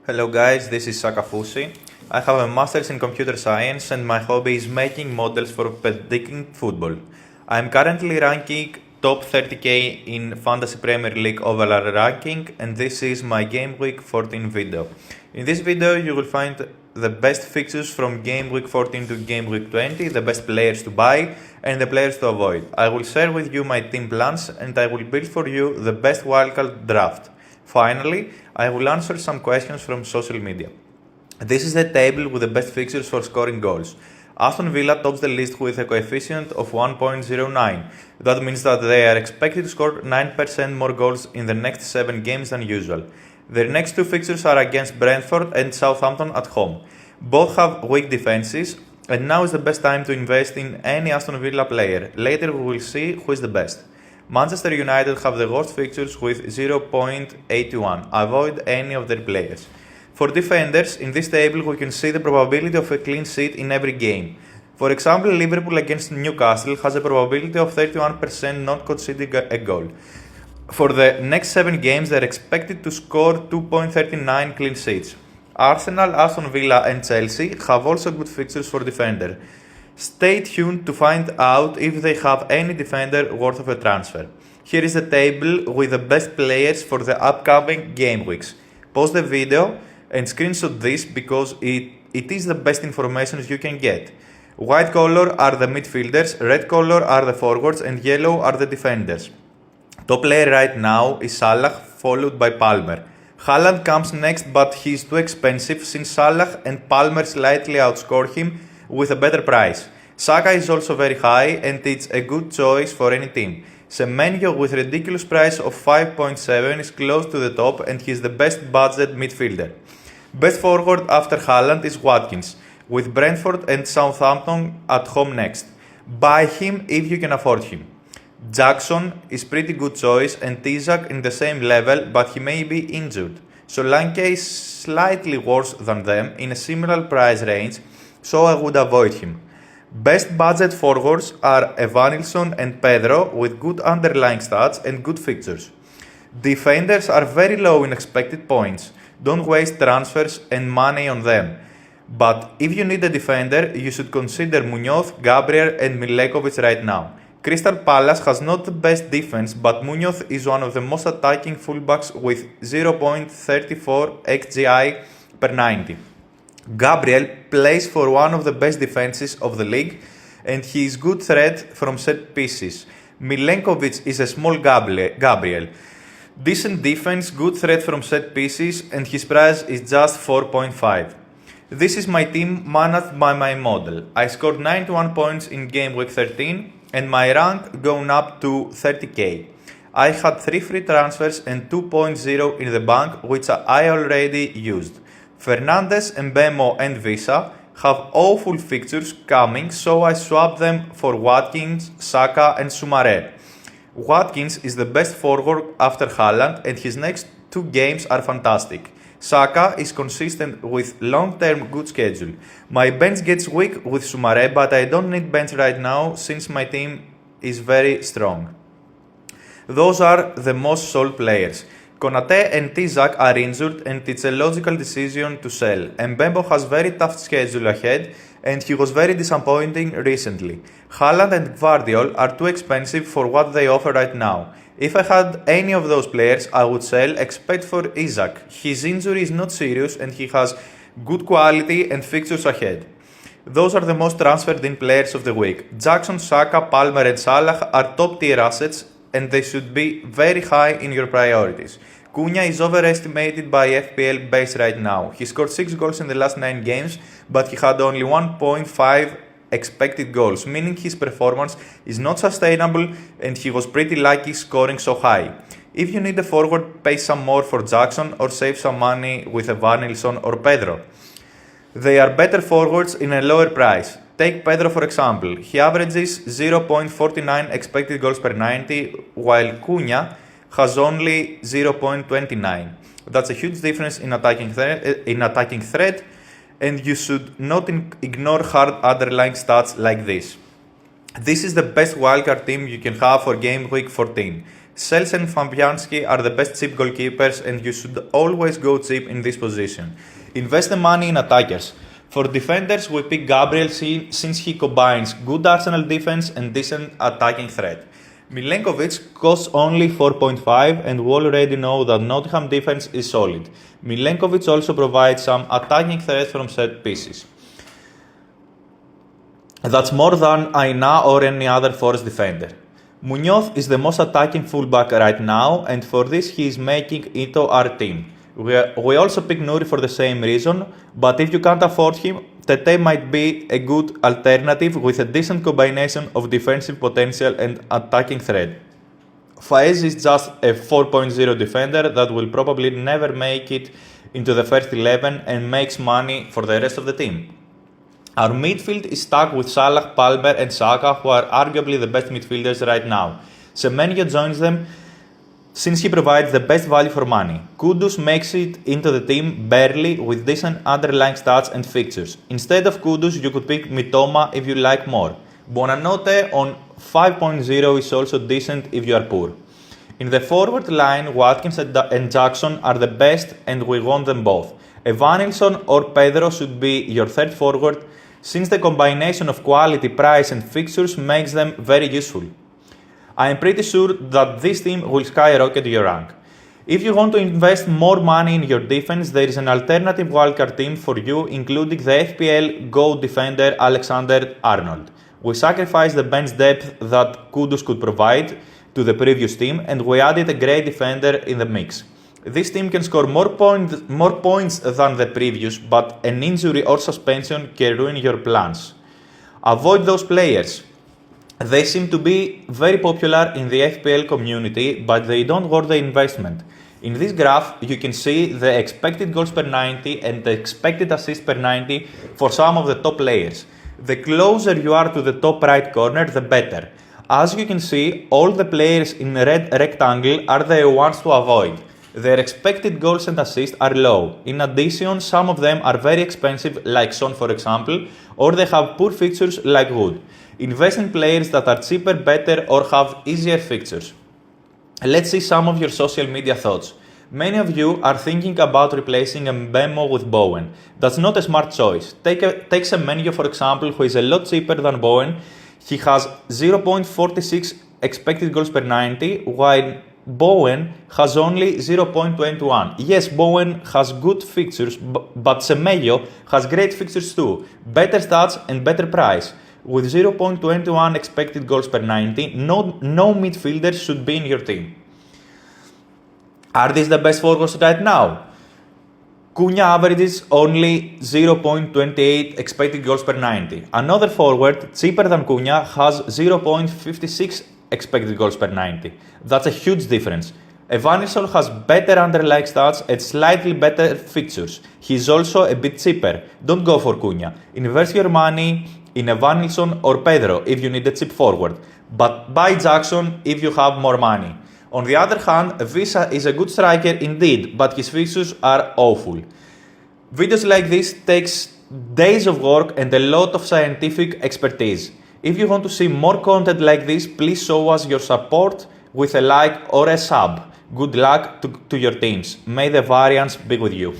Hello guys, this is Sakafusi. I have a master's in computer science and my hobby is making models for predicting football. I am currently ranking top 30k in Fantasy Premier League overall ranking and this is my Game Week 14 video. In this video you will find the best fixtures from Game Week 14 to Game Week 20, the best players to buy and the players to avoid. I will share with you my team plans and I will build for you the best wildcard draft. Finally, I will answer some questions from social media. This is the table with the best fixtures for scoring goals. Aston Villa tops the list with a coefficient of 1.09. That means that they are expected to score 9% more goals in the next 7 games than usual. Their next 2 fixtures are against Brentford and Southampton at home. Both have weak defenses, and now is the best time to invest in any Aston Villa player. Later we will see who is the best. Manchester United have the worst fixtures with 0.81. Avoid any of their players. For defenders, in this table we can see the probability of a clean sheet in every game. For example, Liverpool against Newcastle has a probability of 31% not conceding a goal. For the next 7 games, they are expected to score 2.39 clean sheets. Arsenal, Aston Villa and Chelsea have also good fixtures for defender. Stay tuned to find out if they have any defender worth of a transfer. Here is the table with the best players for the upcoming game weeks. Pause the video and screenshot this because it is the best information you can get. White color are the midfielders, red color are the forwards and yellow are the defenders. Top player right now is Salah, followed by Palmer. Haaland comes next, but he is too expensive since Salah and Palmer slightly outscore him with a better price. Saka is also very high and it's a good choice for any team. Semenyo with ridiculous price of 5.7 is close to the top and he is the best budget midfielder. Best forward after Haaland is Watkins, with Brentford and Southampton at home next. Buy him if you can afford him. Jackson is pretty good choice and Isaac in the same level, but he may be injured. Solanke is slightly worse than them in a similar price range, so I would avoid him. Best budget forwards are Evanilson and Pedro with good underlying stats and good fixtures. Defenders are very low in expected points. Don't waste transfers and money on them. But if you need a defender, you should consider Munoz, Gabriel and Milekovic right now. Crystal Palace has not the best defense, but Munoz is one of the most attacking fullbacks with 0.34 XGI per 90. Gabriel plays for one of the best defenses of the league and he is good threat from set pieces. Milenkovic is a small Gabriel. Decent defense, good threat from set pieces and his price is just 4.5. This is my team managed by my model. I scored 91 points in game week 13 and my rank gone up to 30k. I had 3 free transfers and 2.0 in the bank which I already used. Fernandes, Mbemo and Visa have awful fixtures coming, so I swapped them for Watkins, Saka and Soumaré. Watkins is the best forward after Haaland and his next 2 games are fantastic. Saka is consistent with long-term good schedule. My bench gets weak with Soumaré, but I don't need bench right now since my team is very strong. Those are the most sold players. Konate and Isaac are injured and it's a logical decision to sell. Mbembo has very tough schedule ahead and he was very disappointing recently. Haaland and Gvardiol are too expensive for what they offer right now. If I had any of those players, I would sell except for Isaac. His injury is not serious and he has good quality and fixtures ahead. Those are the most transferred in players of the week. Jackson, Saka, Palmer and Salah are top tier assets and they should be very high in your priorities. Cunha is overestimated by FPL base right now. He scored 6 goals in the last 9 games, but he had only 1.5 expected goals, meaning his performance is not sustainable and he was pretty lucky scoring so high. If you need a forward, pay some more for Jackson or save some money with Evanilson or Pedro. They are better forwards in a lower price. Take Pedro for example. He averages 0.49 expected goals per 90, while Cunha has only 0.29. That's a huge difference in attacking threat, and you should not ignore hard underlying stats like this. This is the best wildcard team you can have for game week 14. Sels and Fabianski are the best cheap goalkeepers and you should always go cheap in this position. Invest the money in attackers. For defenders, we pick Gabriel since he combines good Arsenal defense and decent attacking threat. Milenkovic costs only 4.5 and we already know that Nottingham defense is solid. Milenkovic also provides some attacking threat from set pieces. That's more than Aina or any other Forest defender. Munoz is the most attacking fullback right now and for this he is making into our team. We also pick Nuri for the same reason, but if you can't afford him, Tete might be a good alternative with a decent combination of defensive potential and attacking threat. Faez is just a 4.0 defender that will probably never make it into the first 11 and makes money for the rest of the team. Our midfield is stuck with Salah, Palmer and Saka, who are arguably the best midfielders right now. Semenyo joins them since he provides the best value for money. Kudus makes it into the team barely with decent underlying stats and fixtures. Instead of Kudus, you could pick Mitoma if you like more. Buonanotte on 5.0 is also decent if you are poor. In the forward line, Watkins and Jackson are the best and we want them both. Evanilson or Pedro should be your third forward since the combination of quality, price and fixtures makes them very useful. I am pretty sure that this team will skyrocket your rank. If you want to invest more money in your defense, there is an alternative wildcard team for you, including the Fpl Gw14-20 defender Alexander Arnold. We sacrificed the bench depth that Kudus could provide to the previous team and we added a great defender in the mix. This team can score more points than the previous, but an injury or suspension can ruin your plans. Avoid those players. They seem to be very popular in the FPL community, but they don't worth the investment. In this graph, you can see the expected goals per 90 and the expected assists per 90 for some of the top players. The closer you are to the top right corner, the better. As you can see, all the players in the red rectangle are the ones to avoid. Their expected goals and assists are low. In addition, some of them are very expensive, like Son for example, or they have poor fixtures like Wood. Invest in players that are cheaper, better, or have easier fixtures. Let's see some of your social media thoughts. Many of you are thinking about replacing Mbemo with Bowen. That's not a smart choice. Take Semenyo for example, who is a lot cheaper than Bowen. He has 0.46 expected goals per 90, while Bowen has only 0.21. Yes, Bowen has good fixtures, but Semenyo has great fixtures too, better stats and better price. With 0.21 expected goals per 90, no midfielders should be in your team. Are these the best forwards right now? Cunha averages only 0.28 expected goals per 90. Another forward, cheaper than Cunha, has 0.56 expected goals per 90. That's a huge difference. Evanilson has better underlying stats and slightly better fixtures. He's also a bit cheaper. Don't go for Cunha. Invest your money in Evanilson or Pedro if you need a cheap forward, but buy Jackson if you have more money. On the other hand, Visa is a good striker indeed, but his fixtures are awful. Videos like this takes days of work and a lot of scientific expertise. If you want to see more content like this, please show us your support with a like or a sub. Good luck to your teams. May the variance be with you.